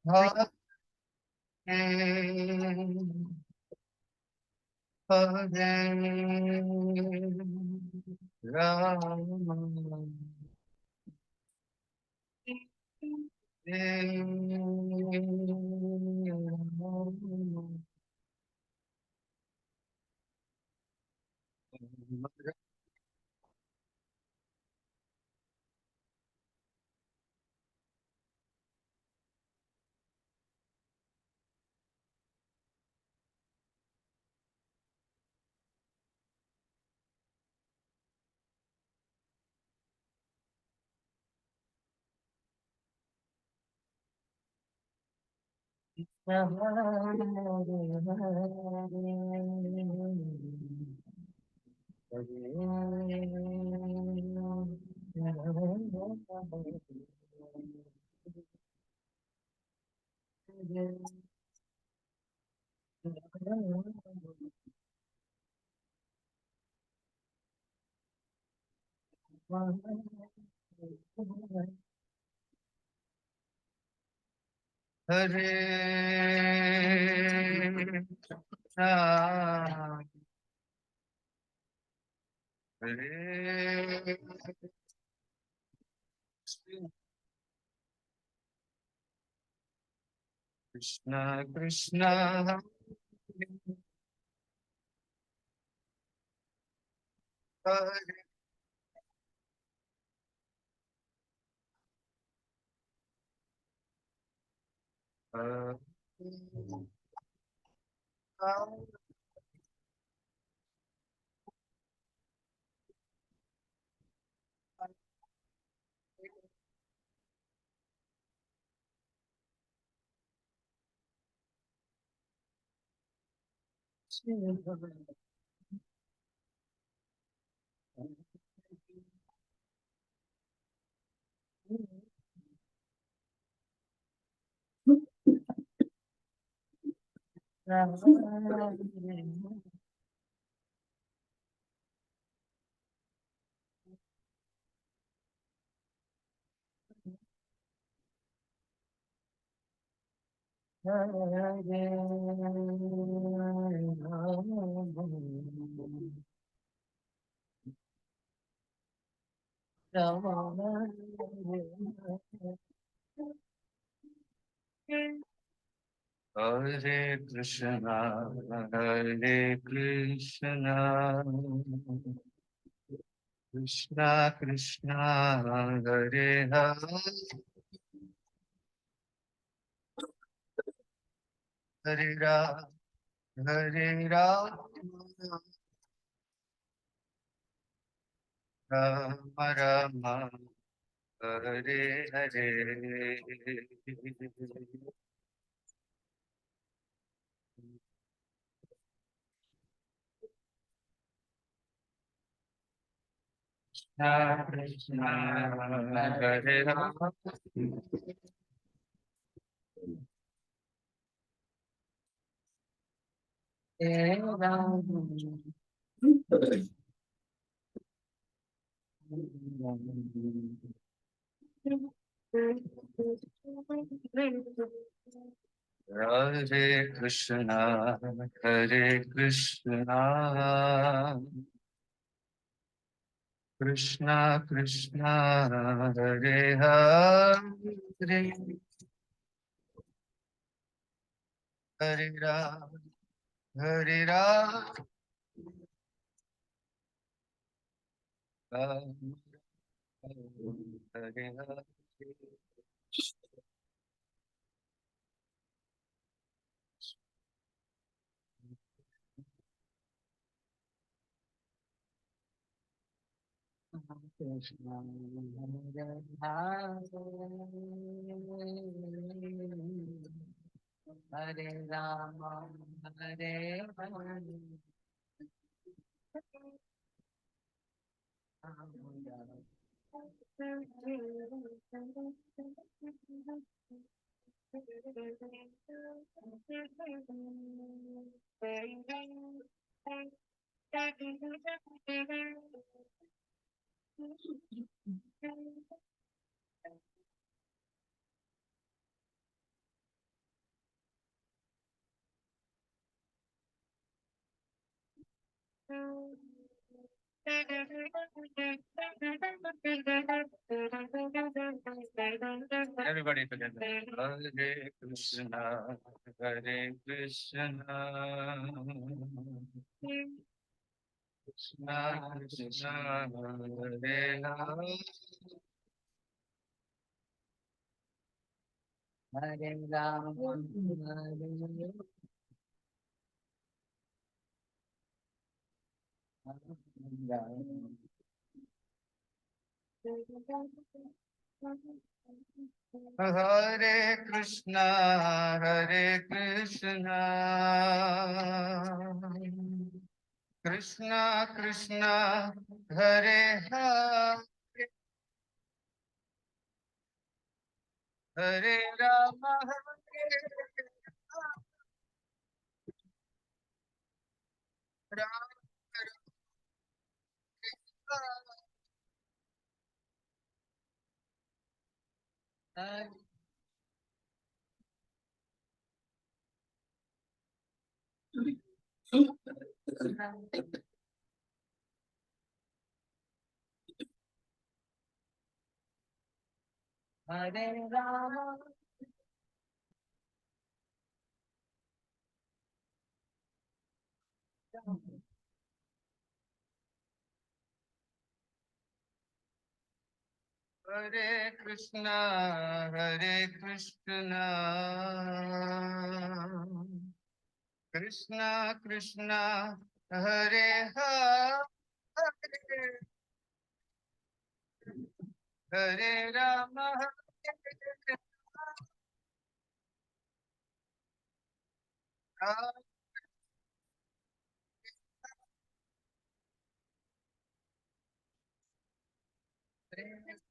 Hare Hare Rama Hare Krishna Krishna Hare Hare Hare Krishna, Hare Krishna, Krishna Krishna, Hare Hare, Hare Ram, Hare Ram, Ram Rama, Hare Hare. Krishna Krishna, Hare Ram, Hare Ram. Hare Krishna, Hare Krishna, Krishna Krishna, Hare Hare, Hare Ram, Hare Ram, Ram Hare Hare. Krishna Hare Hare, Hare Rama, Hare Hare. Everybody together. Hare Krishna, Hare Krishna, Krishna Krishna, Hare Hare, Hare Rama, Hare Krishna, Hare Krishna, Krishna Krishna, Hare Hare, Hare Rama, Hare Rama, Hare Rama, Hare Krishna, Hare Krishna, Krishna Krishna, Hare Hare, Hare Rama, Hare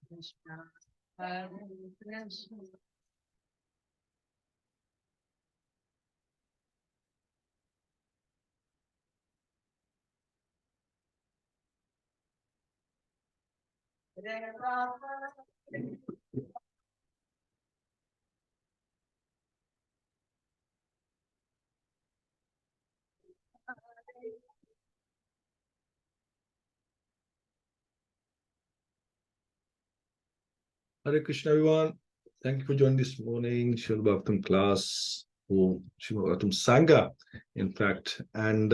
Krishna, Hare Krishna. Hare Rama. Hare Krishna, everyone. Thank you for joining this morning Srimad Bhagavatam class, or Srimad Bhagavatam Sangha, in fact, and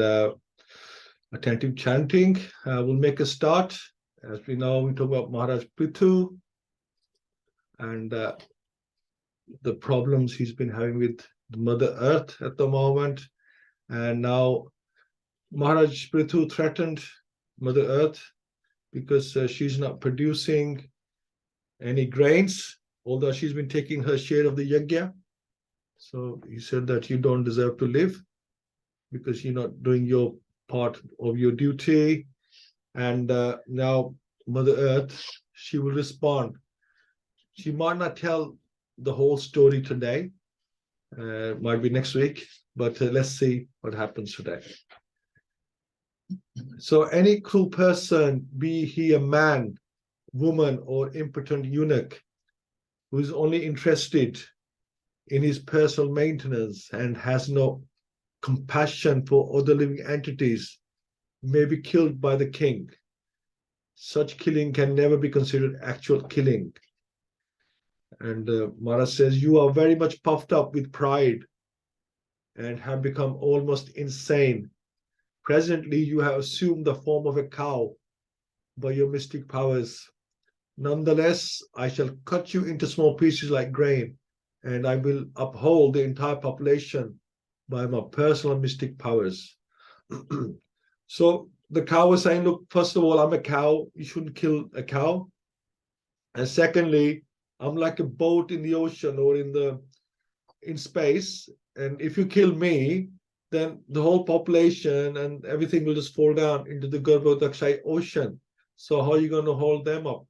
attentive chanting. We'll make a start. As we know, we talk about Maharaja Prthu and the problems he's been having with the Mother Earth at the moment. And now Maharaj Prthu threatened Mother Earth because she's not producing any grains, although she's been taking her share of the yajna. So he said that you don't deserve to live because you're not doing your part of your duty. And now Mother Earth, she will respond. She might not tell the whole story today, might be next week, but let's see what happens today. So any cruel person, be he a man, woman, or impotent eunuch, who is only interested in his personal maintenance and has no compassion for other living entities, may be killed by the king. Such killing can never be considered actual killing. And Maharaj says, you are very much puffed up with pride and have become almost insane. Presently, you have assumed the form of a cow by your mystic powers. Nonetheless, I shall cut you into small pieces like grain, and I will uphold the entire population by my personal mystic powers. So the cow was saying, look, first of all, I'm a cow. You shouldn't kill a cow. And secondly, I'm like a boat in the ocean or in space. And if you kill me, then the whole population and everything will just fall down into the Garbhodakshay ocean. So how are you going to hold them up?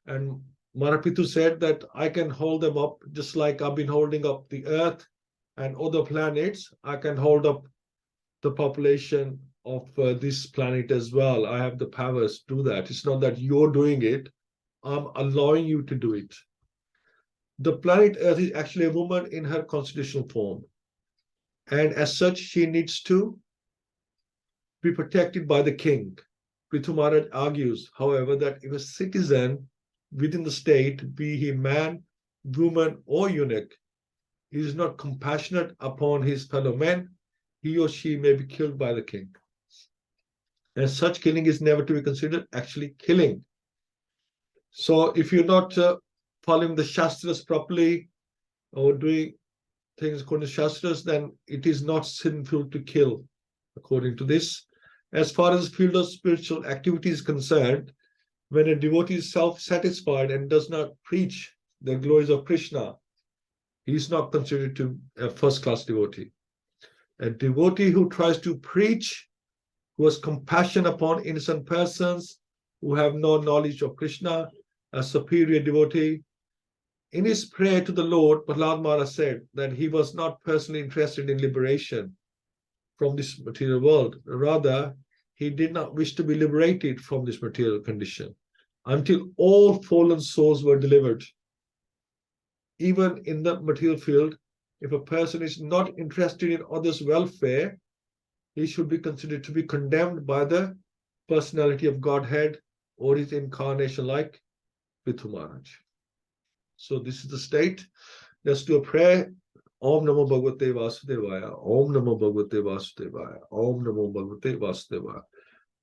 And Marapitu said that I can hold them up just like I've been holding up the Earth and other planets. I can hold up the population of this planet as well. I have the powers to do that. It's not that you're doing it. I'm allowing you to do it. The planet Earth is actually a woman in her constitutional form. And as such, she needs to be protected by the king. Prithu Maharaj argues, however, that if a citizen within the state, be he man, woman, or eunuch, is not compassionate upon his fellow men, he or she may be killed by the king. And such killing is never to be considered actually killing. So if you're not following the Shastras properly or doing things according to Shastras, then it is not sinful to kill, according to this. As far as the field of spiritual activity is concerned, when a devotee is self-satisfied and does not preach the glories of Krishna, he is not considered to a first-class devotee. A devotee who tries to preach, who has compassion upon innocent persons who have no knowledge of Krishna, a superior devotee. In his prayer to the Lord, Prahlad Maharaj said that he was not personally interested in liberation from this material world. Rather, he did not wish to be liberated from this material condition until all fallen souls were delivered. Even in the material field, if a person is not interested in others' welfare, he should be considered to be condemned by the personality of Godhead or his incarnation like Prithu Maharaj. So this is the state. Let's do a prayer. Om Namo Bhagavate Vasudevaya. Om Namo Bhagavate Vasudevaya. Om Namo Bhagavate Vasudevaya.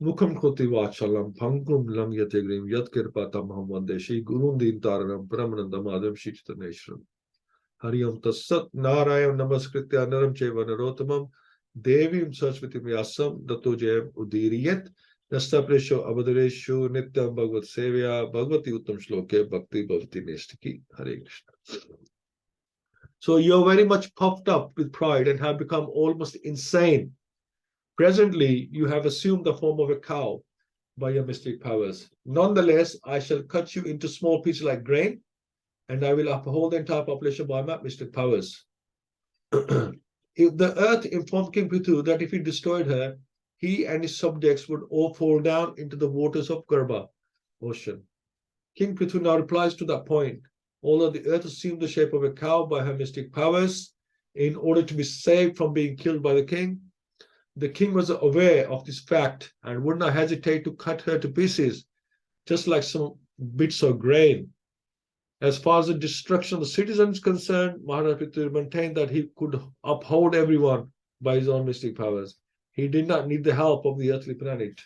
Mukham Koti Vachalam Pangum Lam Yategrim Yat Kirpatam Hamvande Shri Gurun Din Taranam Paramanandam Adam Shichitaneshram. Hariyam Tassat Narayan Namaskritya Naram Cheva Narotamam Devim Saraswati Vyasam Dato Jayam Udiriyat Nasta Presho Abadareshu Nityam Bhagavat Sevya Bhagavati Uttam Shloke Bhakti Bhavati Nestiki. Hare Krishna. So you're very much puffed up with pride and have become almost insane. Presently, you have assumed the form of a cow by your mystic powers. Nonetheless, I shall cut you into small pieces like grain, and I will uphold the entire population by my mystic powers. If the earth informed King Prithu that if he destroyed her, he and his subjects would all fall down into the waters of Garbha, ocean. King Prithu now replies to that point. Although the earth assumed the shape of a cow by her mystic powers, in order to be saved from being killed by the king was aware of this fact and would not hesitate to cut her to pieces, just like some bits of grain. As far as the destruction of the citizens is concerned, Maharaja Prthu maintained that he could uphold everyone by his own mystic powers. He did not need the help of the earthly planet.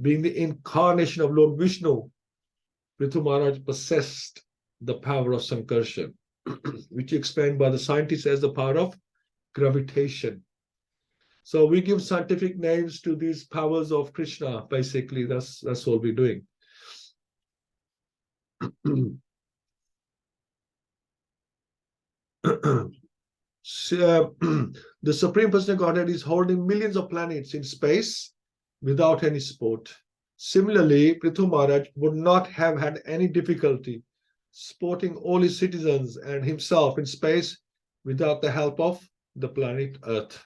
Being the incarnation of Lord Vishnu, Prthu Maharaj possessed the power of Sankarshan, which is explained by the scientists as the power of gravitation. So we give scientific names to these powers of Krishna. Basically, that's all we're doing. So, the Supreme Personal Godhead is holding millions of planets in space without any support. Similarly, Prithu Maharaj would not have had any difficulty supporting all his citizens and himself in space without the help of the planet Earth.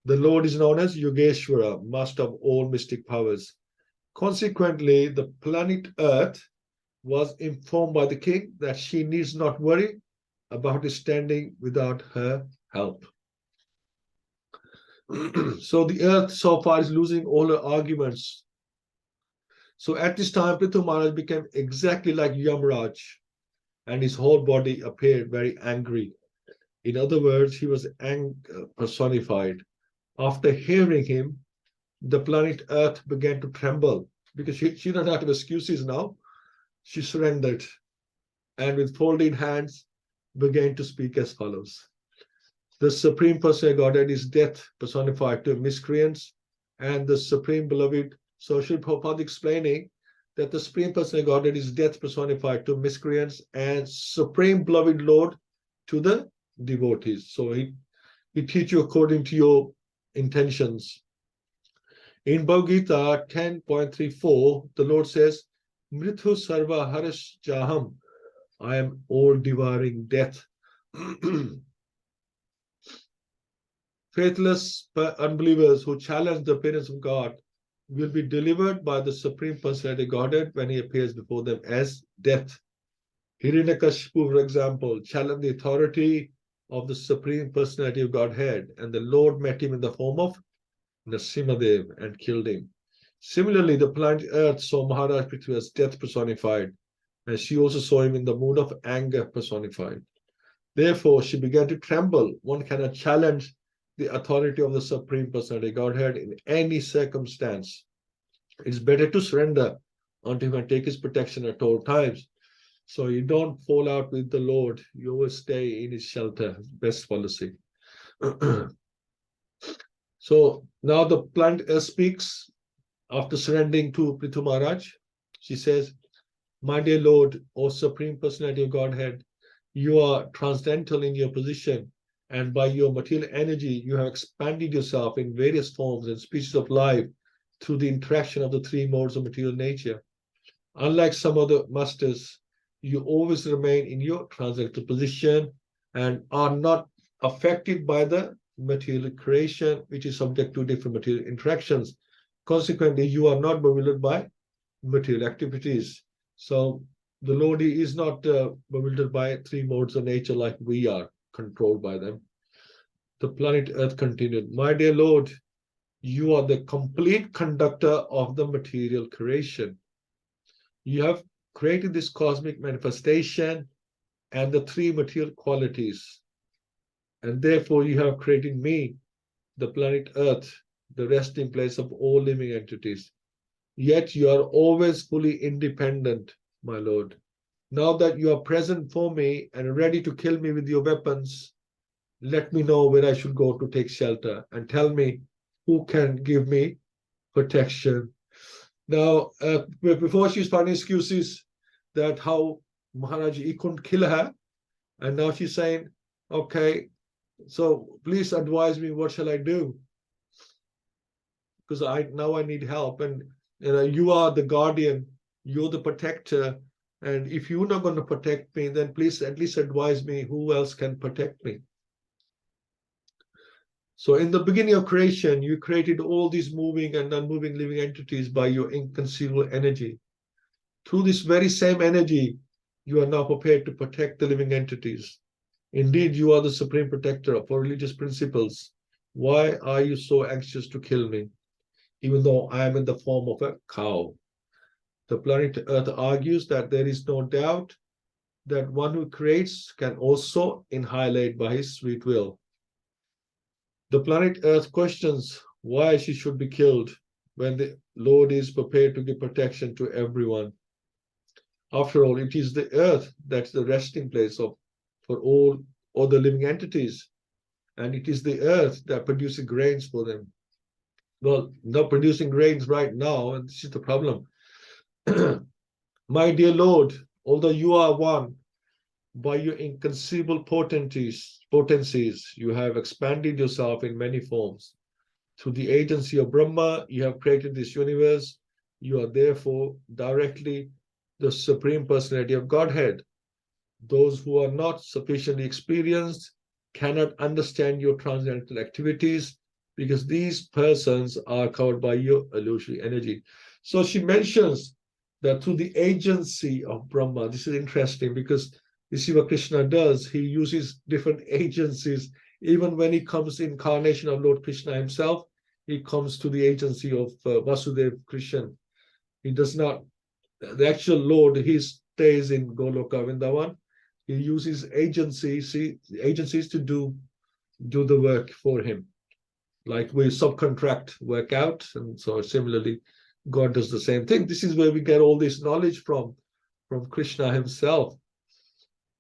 The Lord is known as Yogeshwara, master of all mystic powers. Consequently, the planet Earth was informed by the king that she needs not worry about his standing without her help. So the earth so far is losing all her arguments. So at this time, Prithu Maharaj became exactly like Yamraj, and his whole body appeared very angry. In other words, he was personified. After hearing him, the planet Earth began to tremble because she didn't have excuses now. She surrendered and with folded hands began to speak as follows. The Supreme Personal Godhead is death personified to miscreants, and the Supreme Beloved. So Srila Prabhupada explaining that the Supreme Personal Godhead is death personified to miscreants and Supreme Beloved Lord to the devotees. So he teaches you according to your intentions. In Bhagavad-Gita 10.34, the Lord says, Mrithu Sarva Harish Jaham, I am all-devouring death. Faithless unbelievers who challenge the appearance of God will be delivered by the Supreme Personality Godhead when he appears before them as death. Hiranyakashipu, for example, challenged the authority of the Supreme Personality of Godhead, and the Lord met him in the form of Nrsimhadev and killed him. Similarly, the planet Earth saw Maharaja Prthu as death personified, and she also saw him in the mood of anger personified. Therefore, she began to tremble. One cannot challenge the authority of the Supreme Personality Godhead in any circumstance. It's better to surrender unto him and take his protection at all times. So you don't fall out with the Lord. You always stay in his shelter. Best policy. So now the plant speaks after surrendering to Prithu Maharaj. She says, "My dear Lord, O Supreme Personality of Godhead, you are transcendental in your position, and by your material energy, you have expanded yourself in various forms and species of life through the interaction of the three modes of material nature. Unlike some other masters, you always remain in your transcendental position and are not affected by the material creation, which is subject to different material interactions. Consequently, you are not bewildered by material activities." So the Lord is not bewildered by three modes of nature like we are controlled by them. The planet Earth continued, "My dear Lord, you are the complete conductor of the material creation. You have created this cosmic manifestation and the three material qualities. And therefore you have created me, the planet Earth, the resting place of all living entities. Yet you are always fully independent, my Lord. Now that you are present for me and ready to kill me with your weapons, let me know where I should go to take shelter and tell me who can give me protection." Now, before she's finding excuses that how Maharaj, he couldn't kill her, and now she's saying, "Okay, so please advise me, what shall I do? Because I need help, and you are the guardian, you're the protector, and if you're not going to protect me, then please at least advise me who else can protect me." So in the beginning of creation, you created all these moving and non-moving living entities by your inconceivable energy. Through this very same energy, you are now prepared to protect the living entities. Indeed, you are the supreme protector of our religious principles. Why are you so anxious to kill me, even though I am in the form of a cow? The planet Earth argues that there is no doubt that one who creates can also annihilate by his sweet will. The planet Earth questions why she should be killed when the Lord is prepared to give protection to everyone. After all, it is the Earth that's the resting place for all other living entities, and it is the Earth that produces grains for them. Well, not producing grains right now, and this is the problem. "My dear Lord, although you are one, by your inconceivable potencies, you have expanded yourself in many forms. Through the agency of Brahma, you have created this universe. You are therefore directly the Supreme Personality of Godhead. Those who are not sufficiently experienced cannot understand your transcendental activities because these persons are covered by your illusory energy." So she mentions that through the agency of Brahma, this is interesting because you see what Krishna does. He uses different agencies. Even when he comes incarnation of Lord Krishna himself, he comes to the agency of Vasudev Krishna. He does not, the actual Lord, he stays in Goloka Vrindavan. He uses agencies to do the work for him. Like we subcontract work out, and so similarly, God does the same thing. This is where we get all this knowledge from Krishna himself.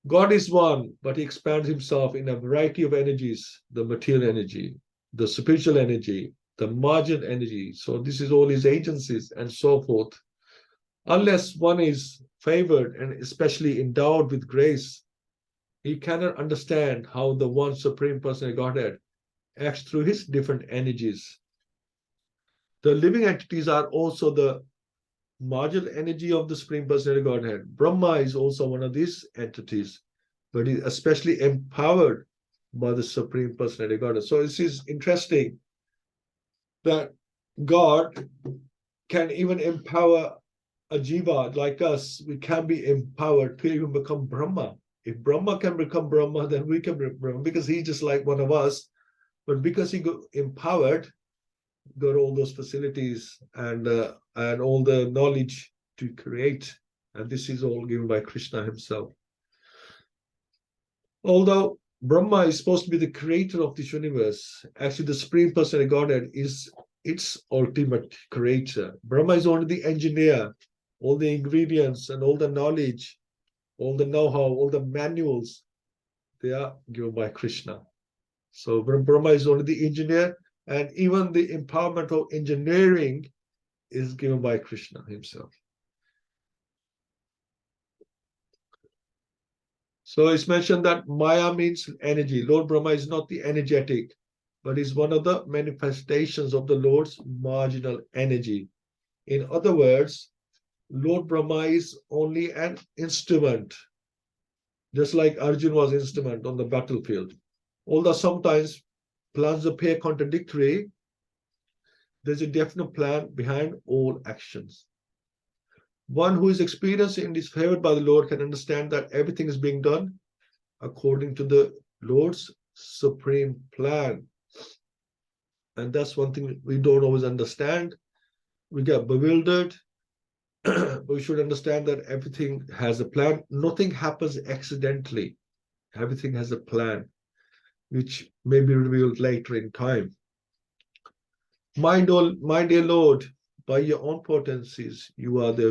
God is one, but he expands himself in a variety of energies, the material energy, the spiritual energy, the margin energy. So this is all his agencies and so forth. Unless one is favored and especially endowed with grace, he cannot understand how the one Supreme Person of Godhead acts through his different energies. The living entities are also the marginal energy of the Supreme Personality of Godhead. Brahma is also one of these entities, but is especially empowered by the Supreme Personality of Godhead. So this is interesting that God can even empower a jiva like us. We can be empowered to even become Brahma. If Brahma can become Brahma, then we can be Brahma because he's just like one of us. But because he got empowered, got all those facilities and all the knowledge to create. And this is all given by Krishna himself. Although Brahma is supposed to be the creator of this universe, actually the Supreme Personality Godhead is its ultimate creator. Brahma is only the engineer. All the ingredients and all the knowledge, all the know-how, all the manuals, they are given by Krishna. So Brahma is only the engineer, and even the empowerment of engineering is given by Krishna himself. So it's mentioned that Maya means energy. Lord Brahma is not the energetic, but is one of the manifestations of the Lord's marginal energy. In other words, Lord Brahma is only an instrument, just like Arjun was an instrument on the battlefield. Although sometimes plans appear contradictory, there's a definite plan behind all actions. One who is experienced and is favored by the Lord can understand that everything is being done according to the Lord's supreme plan. And that's one thing we don't always understand. We get bewildered. We should understand that everything has a plan. Nothing happens accidentally. Everything has a plan, which may be revealed later in time. My dear Lord, by your own potencies, you are the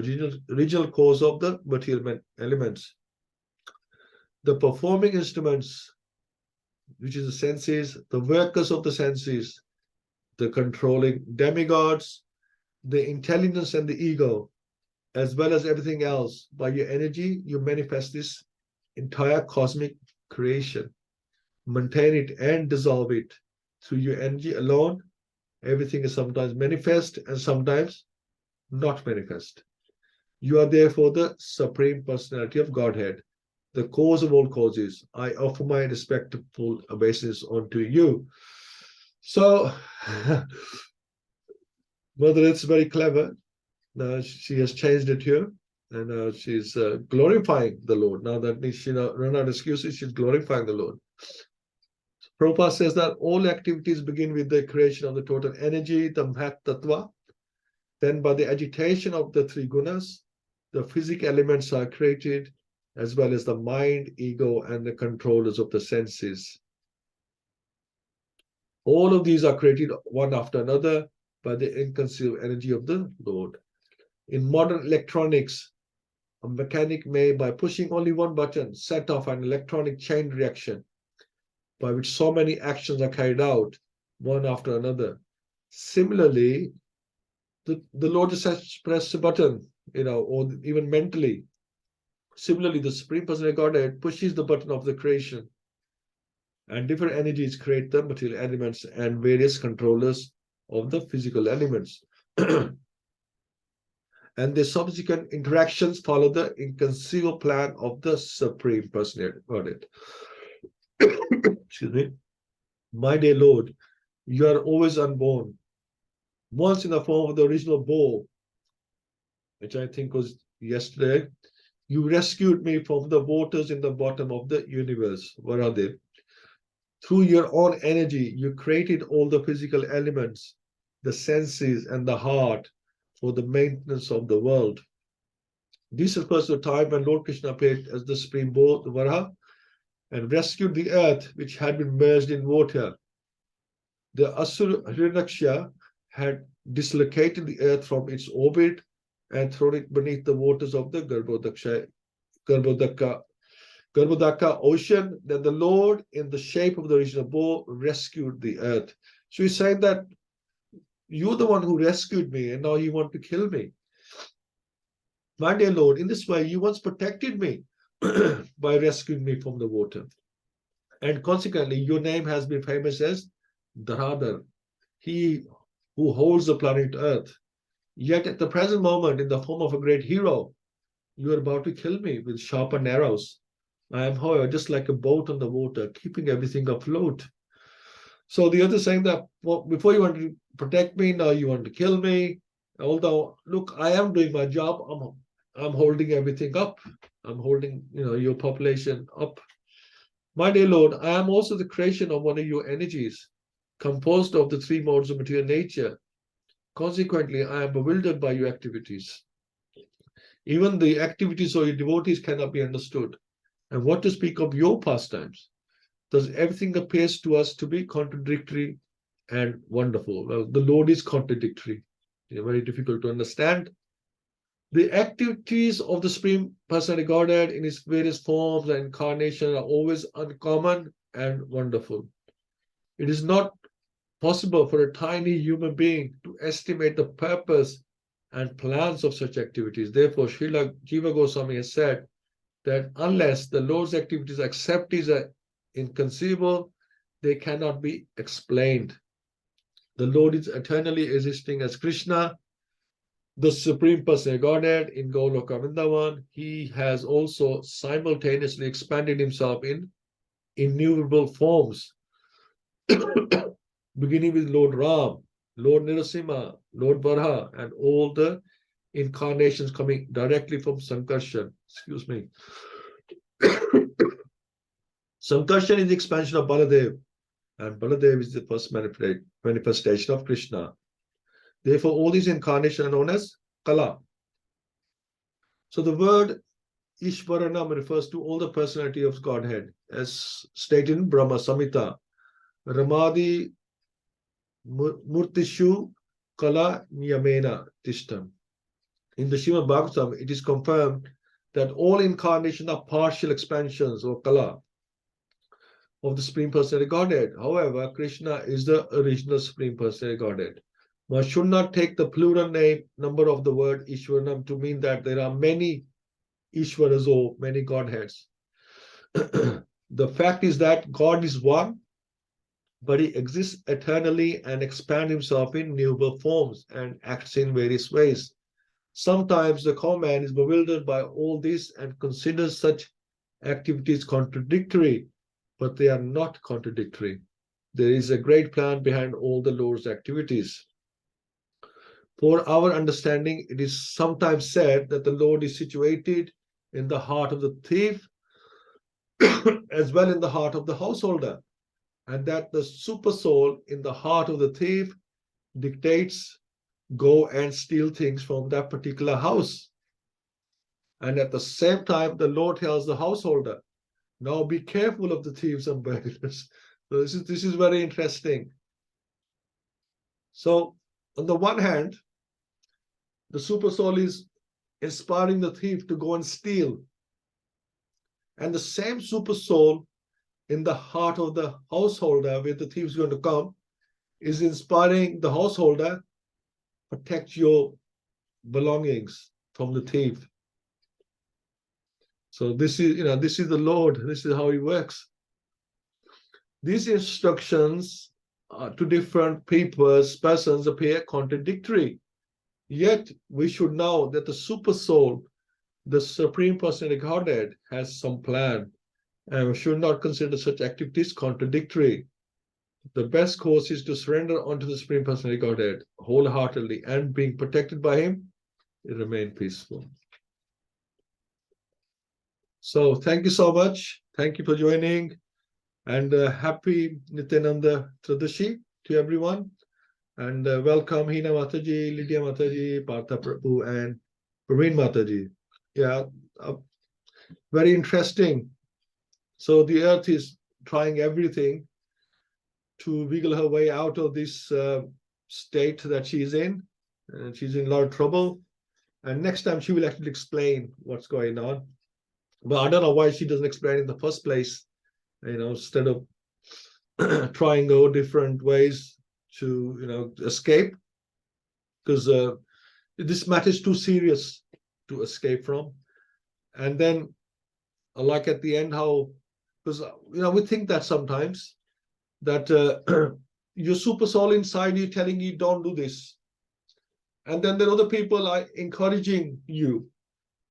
original cause of the material elements. The performing instruments, which is the senses, the workers of the senses, the controlling demigods, the intelligence and the ego, as well as everything else. By your energy, you manifest this entire cosmic creation. Maintain it and dissolve it. Through your energy alone, everything is sometimes manifest and sometimes not manifest. You are therefore the Supreme Personality of Godhead, the cause of all causes. I offer my respectful obeisance unto you. So, Mother, it's very clever. She has changed it here, and she's glorifying the Lord. Now that she run out of excuses, she's glorifying the Lord. Prabhupada says that all activities begin with the creation of the total energy, the Mahat Tattva. Then by the agitation of the three gunas, the physical elements are created, as well as the mind, ego, and the controllers of the senses. All of these are created one after another by the inconceivable energy of the Lord. In modern electronics, a mechanic may, by pushing only one button, set off an electronic chain reaction by which so many actions are carried out, one after another. Similarly, the Lord just has to press a button, or even mentally. Similarly, the Supreme Personality Godhead pushes the button of the creation, and different energies create the material elements and various controllers of the physical elements. And the subsequent interactions follow the inconceivable plan of the Supreme Personality Godhead. Excuse me. My dear Lord, you are always unborn. Once in the form of the original bow, which I think was yesterday, you rescued me from the waters in the bottom of the universe. What are they? Through your own energy, you created all the physical elements, the senses, and the heart for the maintenance of the world. This refers to the time when Lord Krishna appeared as the supreme bow, the Varaha, and rescued the earth, which had been merged in water. The Asura Hiranyaksha had dislocated the earth from its orbit and thrown it beneath the waters of the Garbhodaka ocean. Then the Lord, in the shape of the original bow, rescued the earth. So he's saying that you're the one who rescued me, and now you want to kill me. My dear Lord, in this way, you once protected me by rescuing me from the water. And consequently, your name has been famous as Dharadhar, he who holds the planet Earth. Yet at the present moment, in the form of a great hero, you are about to kill me with sharpened arrows. I am, however, just like a boat on the water, keeping everything afloat. So the other saying that, well, before you want to protect me, now you want to kill me. Although, look, I am doing my job. I'm holding everything up. I'm holding, your population up. My dear Lord, I am also the creation of one of your energies, composed of the three modes of material nature, Consequently, I am bewildered by your activities. Even the activities of your devotees cannot be understood. And what to speak of your pastimes? Thus, everything appears to us to be contradictory and wonderful. Well, the Lord is contradictory. Very difficult to understand. The activities of the Supreme Personality Godhead in its various forms and incarnations are always uncommon and wonderful. It is not possible for a tiny human being to estimate the purpose and plans of such activities. Therefore, Srila Jiva Goswami has said that unless the Lord's activities accepted are inconceivable, they cannot be explained. The Lord is eternally existing as Krishna, the Supreme Personality Godhead in Goloka Vrindavan. He has also simultaneously expanded himself in innumerable forms, beginning with Lord Ram, Lord Narasimha, Lord Varha, and all the incarnations coming directly from Sankarshan. Excuse me. Sankarshan is the expansion of Baladev, and Baladev is the first manifestation of Krishna. Therefore, all these incarnations are known as Kala. So the word Ishvaranam refers to all the personality of Godhead, as stated in Brahma Samhita. Ramadi Murtishu Kala Niyamena Tishtam. In the Srimad Bhagavatam, it is confirmed that all incarnations are partial expansions or Kala of the Supreme Personality Godhead. However, Krishna is the original Supreme Personality Godhead. One should not take the plural number of the word Ishvaranam to mean that there are many Ishvaras or many Godheads. The fact is that God is one, but he exists eternally and expands himself in innumerable forms and acts in various ways. Sometimes the common man is bewildered by all this and considers such activities contradictory, but they are not contradictory. There is a great plan behind all the Lord's activities. For our understanding, it is sometimes said that the Lord is situated in the heart of the thief as well in the heart of the householder, and that the super soul in the heart of the thief dictates go and steal things from that particular house. And at the same time, the Lord tells the householder, now be careful of the thieves and burglars. So this is very interesting. So on the one hand, the super soul is inspiring the thief to go and steal. And the same super soul in the heart of the householder where the thief is going to come is inspiring the householder, protect your belongings from the thief. So this is the Lord. This is how he works. These instructions to different persons appear contradictory. Yet we should know that the super soul, the Supreme Personality Godhead, has some plan, and we should not consider such activities contradictory. The best course is to surrender unto the Supreme Personality Godhead wholeheartedly, and being protected by him, remain peaceful. So thank you so much. Thank you for joining, and happy Nityananda Tradashi to everyone. And welcome Hina Mataji, Lydia Mataji, Partha Prabhu, and Praveen Mataji. Yeah, very interesting. So the earth is trying everything to wiggle her way out of this state that she's in. And she's in a lot of trouble. And next time she will actually explain what's going on. But I don't know why she doesn't explain in the first place, instead of trying all different ways to, escape. Because this matter is too serious to escape from. And then, like at the end, because we think that sometimes that your super soul inside you telling you don't do this, and then there are other people are encouraging you,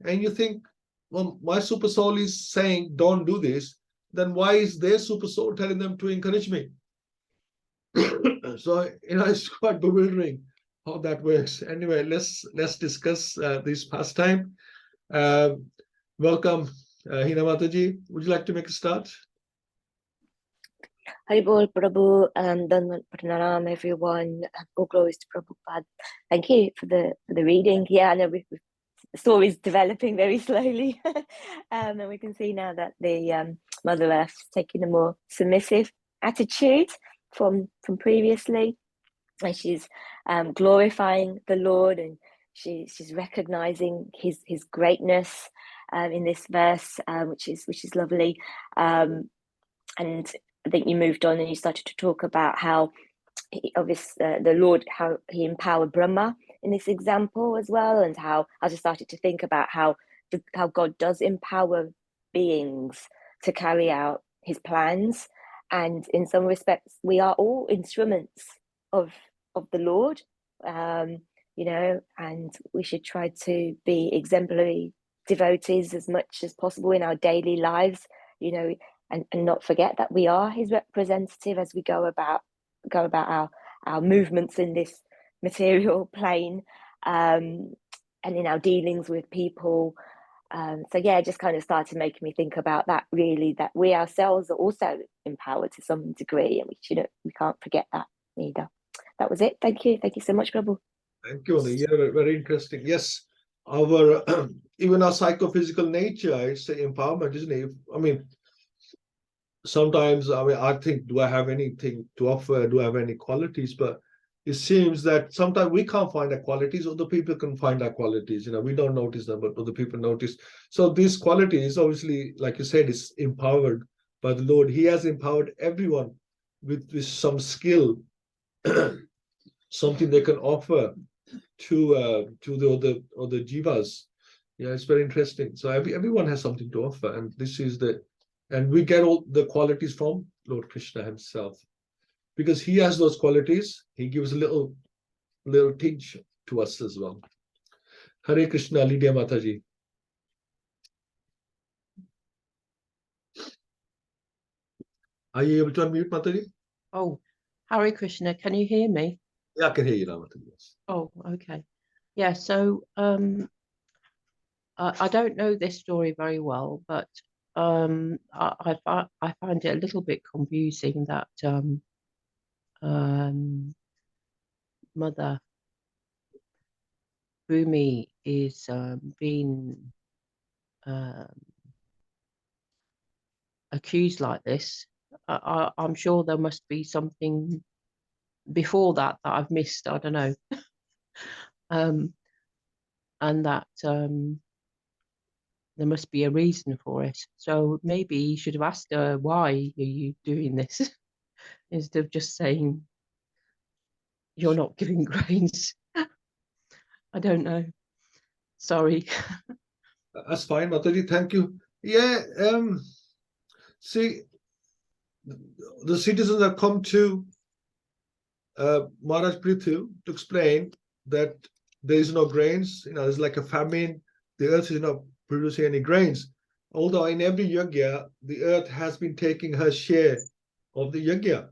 and you think, well, my super soul is saying don't do this, then why is their super soul telling them to encourage me? So it's quite bewildering how that works. Anyway, let's discuss this pastime. Welcome, Hina Mataji. Would you like to make a start? Haribol Prabhu, Danvat Pranam, everyone. All glories to Prabhupada. Thank you for the reading. Yeah, I know the story's developing very slowly, and we can see now that the Mother Earth's taking a more submissive attitude from previously, and she's glorifying the Lord, and she's recognizing his greatness in this verse, which is lovely. And I think you moved on and you started to talk about how the Lord, how he empowered Brahma in this example as well, and how I just started to think about how God does empower beings to carry out his plans, and in some respects we are all instruments of the Lord, you know, and we should try to be exemplary devotees as much as possible in our daily lives, you know, and not forget that we are his representative as we go about our movements in this material plane, and in our dealings with people. So yeah, it just kind of started making me think about that, really, that we ourselves are also empowered to some degree, and we can't forget that either. That was it. Thank you so much, Prabhu. Thank you. Yeah, very interesting. Yes, our even our psychophysical nature, it's empowerment, isn't it? I mean, sometimes, I mean, I think, do I have anything to offer? Do I have any qualities? But it seems that sometimes we can't find our qualities, other people can find our qualities. You know, we don't notice them, but other people notice. So these qualities, obviously, like you said, is empowered by the Lord. He has empowered everyone with some skill, something they can offer to the other jivas. Yeah, it's very interesting. So everyone has something to offer, and this is and we get all the qualities from Lord Krishna himself, because he has those qualities. He gives a little tinge to us as well. Hare Krishna, Lydia Mataji. Are you able to unmute, Mataji? Oh, Hare Krishna, can you hear me? Yeah, I can hear you now, Mataji. Yes. Oh, okay. Yeah, so I don't know this story very well, but I find it a little bit confusing that Mother Bhumi is being accused like this. I'm sure there must be something before that I've missed. I don't know. And that there must be a reason for it. So maybe you should have asked her, why are you doing this? Instead of just saying, you're not giving grains. I don't know. Sorry. That's fine, Mataji. Thank you. Yeah, see, the citizens have come to Maharaja Prthu to explain that there is no grains. You know, there's like a famine. The earth is not producing any grains. Although in every yajna, the earth has been taking her share of the yajna.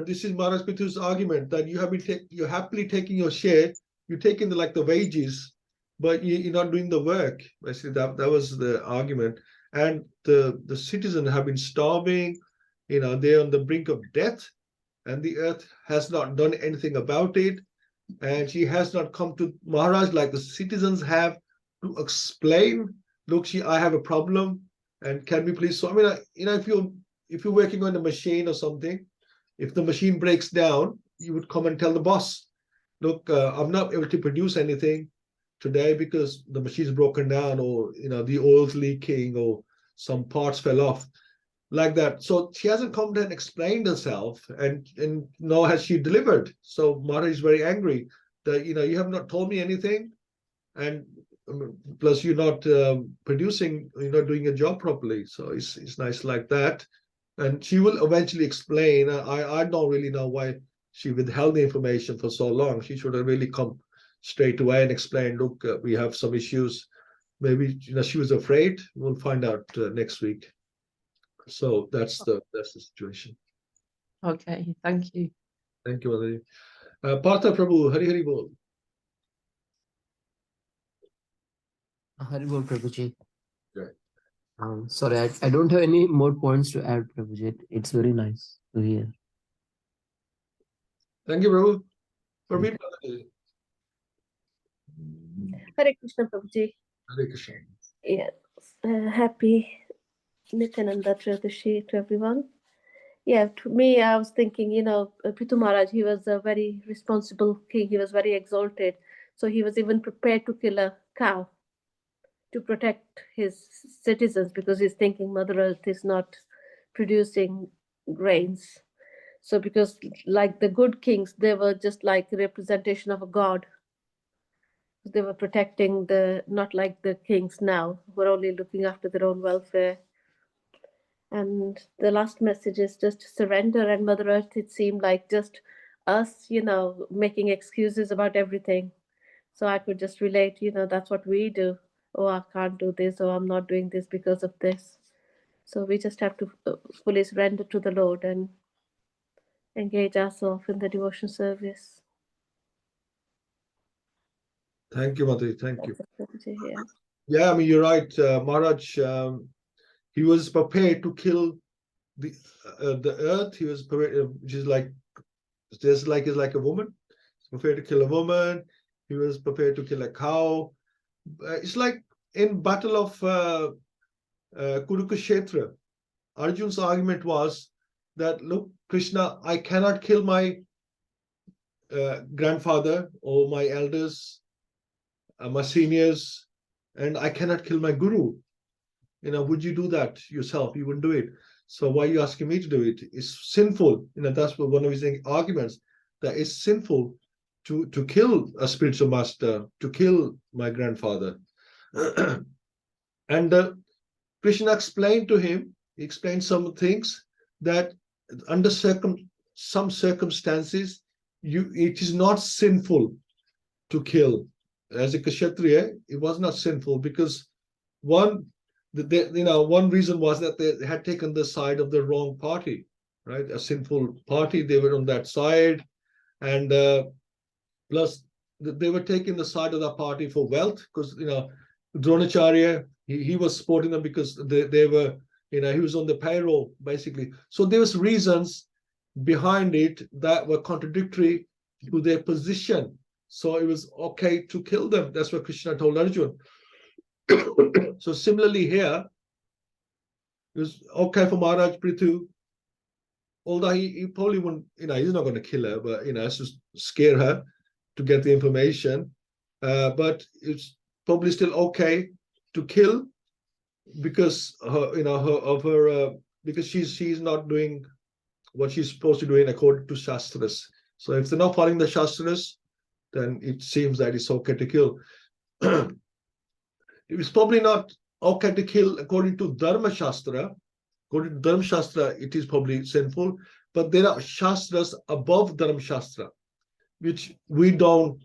This is Maharaj Prithu's argument, that you have been you're happily taking your share. You're taking the wages, but you're not doing the work. Basically, that was the argument. And the citizens have been starving. You know, they're on the brink of death, and the earth has not done anything about it. And she has not come to Maharaj like the citizens have to explain, look, I have a problem, and can we please? So I mean, you know, if you're working on a machine or something, if the machine breaks down, you would come and tell the boss, look, I'm not able to produce anything today because the machine's broken down, or you know, the oil's leaking, or some parts fell off, like that. So she hasn't come and explained herself, and nor has she delivered. So Mara is very angry that, you know, you have not told me anything, and plus you're not producing, you're not doing your job properly. So it's nice like that. And she will eventually explain. I don't really know why she withheld the information for so long. She should have really come straight away and explained, look, we have some issues. Maybe, you know, she was afraid. We'll find out next week. So that's the situation. Okay, thank you. Thank you, Madhuri. Partha Prabhu, Hari Hari Bol. Hari Bol, Prabhuji. Right. Sorry, I don't have any more points to add, Prabhuji. It's very nice to hear. Thank you, Prabhu. Praveen Mataji. Hare Krishna Prabhuji. Hare Krishna. Yeah. Happy Nityananda Triodashi to everyone. Yeah, to me, I was thinking, Prithu Maharaj, he was a very responsible king. He was very exalted. So he was even prepared to kill a cow to protect his citizens because he's thinking Mother Earth is not producing grains. So because like the good kings, they were just like a representation of a god. They were protecting not like the kings now, who are only looking after their own welfare. And the last message is just surrender. And Mother Earth, it seemed like just us, making excuses about everything. So I could just relate, that's what we do. Oh, I can't do this, or I'm not doing this because of this. So we just have to fully surrender to the Lord and engage ourselves in the devotion service. Thank you, Mataji. Thank you. Yeah. Yeah, I mean, you're right. Maharaj, he was prepared to kill the earth. He was prepared, which is like, just like is like a woman. He's prepared to kill a woman. He was prepared to kill a cow. It's like in Battle of Kurukshetra, Arjun's argument was that, look, Krishna, I cannot kill my grandfather or my elders, my seniors, and I cannot kill my guru. Would you do that yourself? You wouldn't do it. So why are you asking me to do it? It's sinful. That's what one of his arguments, that it's sinful to kill a spiritual master, to kill my grandfather. And Krishna explained to him, he explained some things that under some circumstances, it is not sinful to kill. As a Kshatriya, it was not sinful because one reason was that they had taken the side of the wrong party, right? A sinful party. They were on that side, and plus they were taking the side of the party for wealth, because Dronacharya, he was supporting them because they were, he was on the payroll basically. So there was reasons behind it that were contradictory to their position. So it was okay to kill them. That's what Krishna told Arjuna. So similarly here, it was okay for Maharaj Prthu, although he probably wouldn't, he's not going to kill her, but it's just scare her to get the information. But it's probably still okay to kill because because she's not doing what she's supposed to do according to Shastras. So if they're not following the Shastras, then it seems that it's okay to kill. It's probably not okay to kill according to Dharma Shastra. According to Dharma Shastra, it is probably sinful, but there are Shastras above Dharma Shastra, which we don't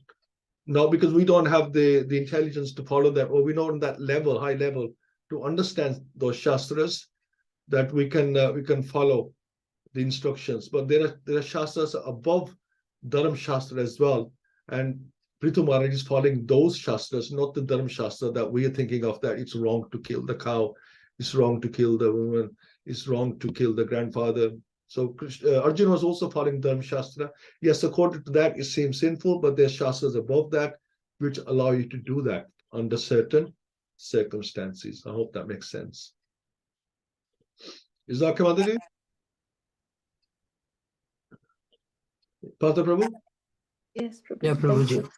know because we don't have the intelligence to follow them, or we're not on that level, high level, to understand those Shastras that we can follow the instructions. But there are Shastras above Dharma Shastra as well. And Prithu Maharaj is following those Shastras, not the Dharma Shastra that we are thinking of, that it's wrong to kill the cow, it's wrong to kill the woman, it's wrong to kill the grandfather. So Arjuna was also following Dharma Shastra. Yes, according to that, it seems sinful, but there's Shastras above that which allow you to do that under certain circumstances. I hope that makes sense. Is that okay, Madhaji? Partha Prabhu? Yes, Prabhuji. Yeah, Thank you.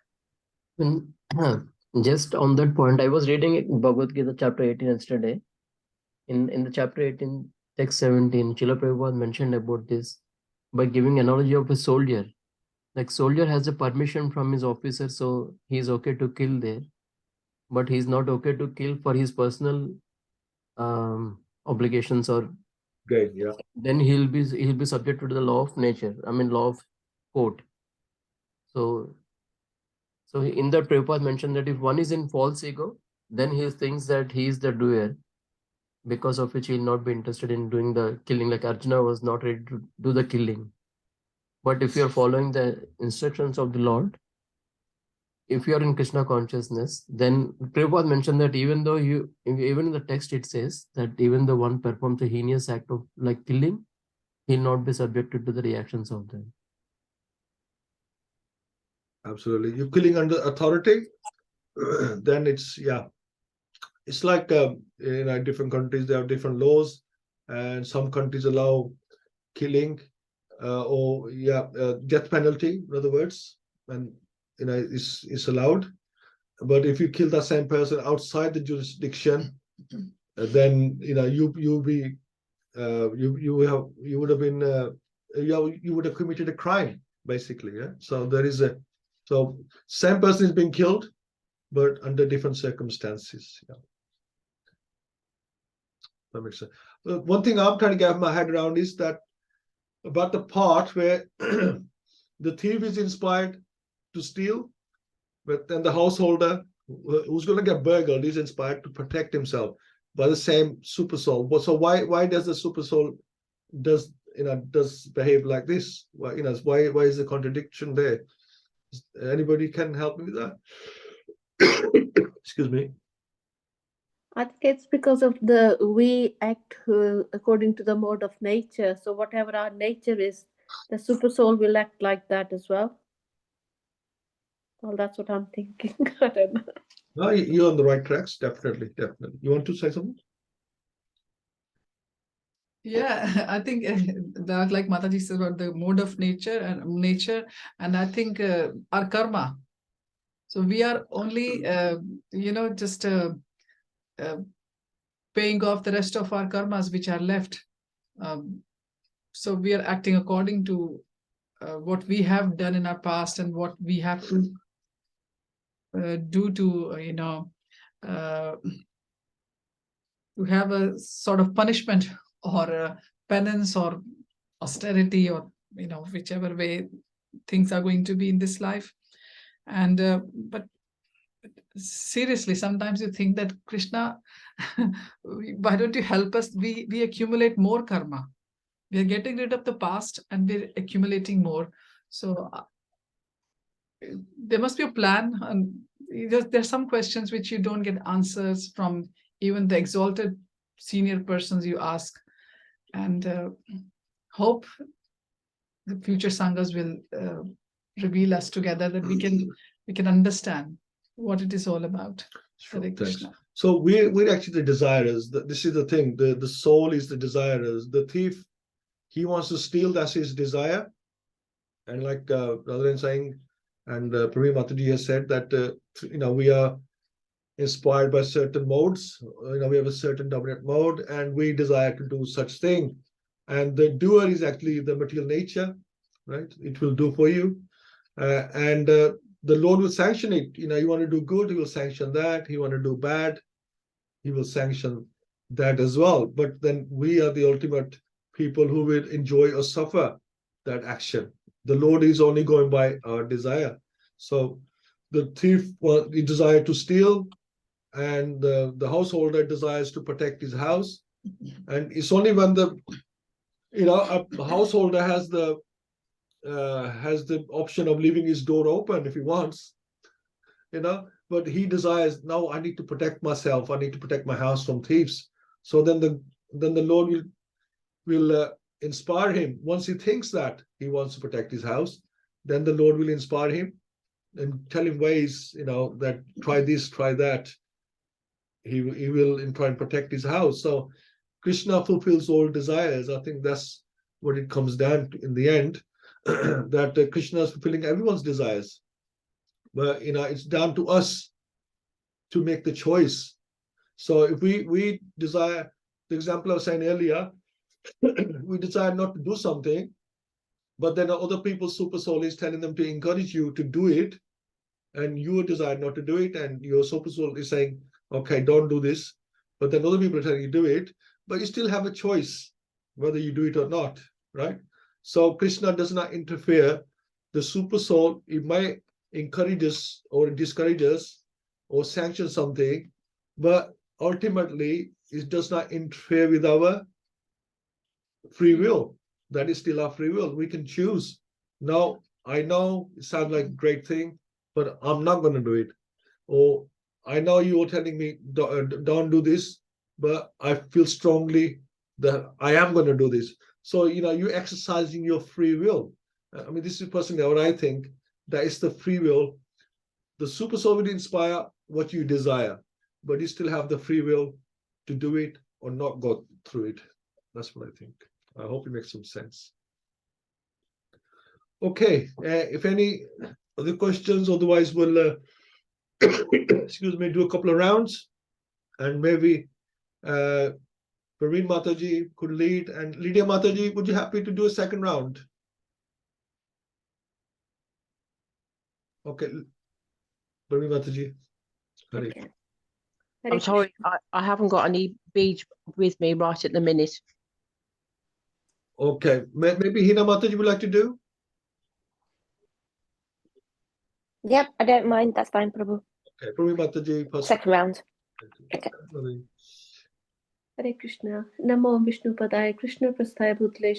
Prabhuji. Just on that point, I was reading Bhagavad-Gita chapter 18 yesterday. In the chapter 18, text 17, Srila Prabhupada mentioned about this by giving analogy of a soldier. Like soldier has a permission from his officer, so he's okay to kill there, but he's not okay to kill for his personal obligations, or Good, yeah. then he'll be subject to the law of nature. I mean, law of court. So in that Prabhupada mentioned that if one is in false ego, then he thinks that he is the doer, because of which he'll not be interested in doing the killing. Like Arjuna was not ready to do the killing. But if you're following the instructions of the Lord, if you are in Krishna consciousness, then Prabhupada mentioned that even in the text it says that even the one performs a heinous act of like killing, he'll not be subjected to the reactions of them. Absolutely. You're killing under authority, then it's like in different countries they have different laws, and some countries allow killing or death penalty, in other words, and it's allowed. But if you kill the same person outside the jurisdiction, then you would have been you would have committed a crime, basically. Yeah. So same person is being killed, but under different circumstances. Yeah. That makes sense. One thing I'm trying to get my head around is that about the part where the thief is inspired to steal, but then the householder who's going to get burgled is inspired to protect himself by the same super soul. So why does the super soul does behave like this? Why is the contradiction there? Anybody can help me with that? Excuse me. I think it's because of we act according to the mode of nature. So whatever our nature is, the super soul will act like that as well. Well, that's what I'm thinking. I don't know. No, you're on the right tracks. Definitely. You want to say something? Yeah, I think that, like Mataji said about the mode of nature, and I think our karma. So we are only, just paying off the rest of our karmas which are left. So we are acting according to what we have done in our past and what we have to do to, to have a sort of punishment or a penance or austerity, or whichever way things are going to be in this life. And but seriously, sometimes you think that Krishna, why don't you help us? We accumulate more karma. We are getting rid of the past and we're accumulating more. So there must be a plan, and there's some questions which you don't get answers from even the exalted senior persons you ask, and hope the future sanghas will reveal us together that we can understand what it is all about. Sure, Hare Krishna. So we're actually the desirers. This is the thing. The soul is the desirers. The thief, he wants to steal. That's his desire. And like rather than saying, and Praveen Mataji has said that we are inspired by certain modes. We have a certain dominant mode, and we desire to do such thing. And the doer is actually the material nature, right? It will do for you, and the Lord will sanction it. You want to do good, He will sanction that. You want to do bad, He will sanction that as well. But then we are the ultimate people who will enjoy or suffer that action. The Lord is only going by our desire. So the thief, he desires to steal, and the householder desires to protect his house. And it's only when a householder has the option of leaving his door open if he wants, but he desires, now I need to protect myself, I need to protect my house from thieves. So then the Lord will inspire him. Once he thinks that he wants to protect his house, then the Lord will inspire him and tell him ways, that try this, try that. He will try and protect his house. So Krishna fulfills all desires. I think that's what it comes down to in the end, that Krishna is fulfilling everyone's desires. But it's down to us to make the choice. So if we desire, the example I was saying earlier, we desire not to do something, but then other people's super soul is telling them to encourage you to do it, and you desire not to do it, and your super soul is saying, okay, don't do this. But then other people are telling you to do it, but you still have a choice whether you do it or not, right? So Krishna does not interfere. The super soul, it might encourage us or discourage us or sanction something, but ultimately it does not interfere with our free will. That is still our free will. We can choose. Now, I know it sounds like a great thing, but I'm not going to do it. Or I know you're telling me don't do this, but I feel strongly that I am going to do this. So, you're exercising your free will. I mean, this is personally what I think, that is the free will. The super soul will inspire what you desire, but you still have the free will to do it or not go through it. That's what I think. I hope it makes some sense. Okay, if any other questions, otherwise we'll excuse me, do a couple of rounds, and maybe Parveen Mataji could lead, and Lydia Mataji, would you happy to do a second round? Okay, Parveen Mataji. Hare. Okay. I'm Hare sorry, Krishna. I haven't got any beads with me right at the minute. Okay, maybe Hina Mataji would like to do? Yep, I don't mind. That's fine, Prabhu. Okay, Parveen Mataji, first. Second round. Okay. Hare Krishna. Namo Vishnu Padaya Krishna Prasthaya Bhutale